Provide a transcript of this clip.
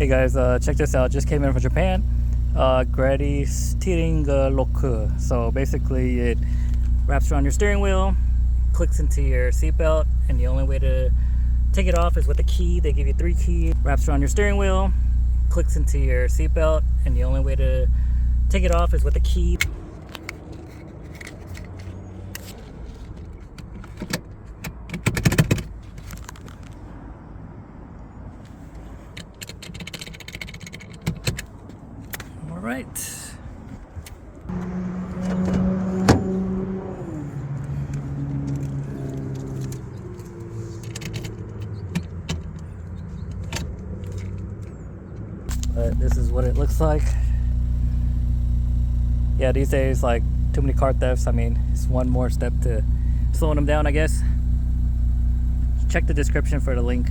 Hey guys, check this out. Just came in from Japan. GReddy steering lock. So basically, it wraps around your steering wheel, clicks into your seatbelt, and the only way to take it off is with a key. They give you 3 keys. Wraps around your steering wheel, clicks into your seatbelt, and the only way to take it off is with a key. All right. But this is what it looks like. Yeah, these days, like, too many car thefts. I mean, it's one more step to slowing them down, I guess. Check the description for the link.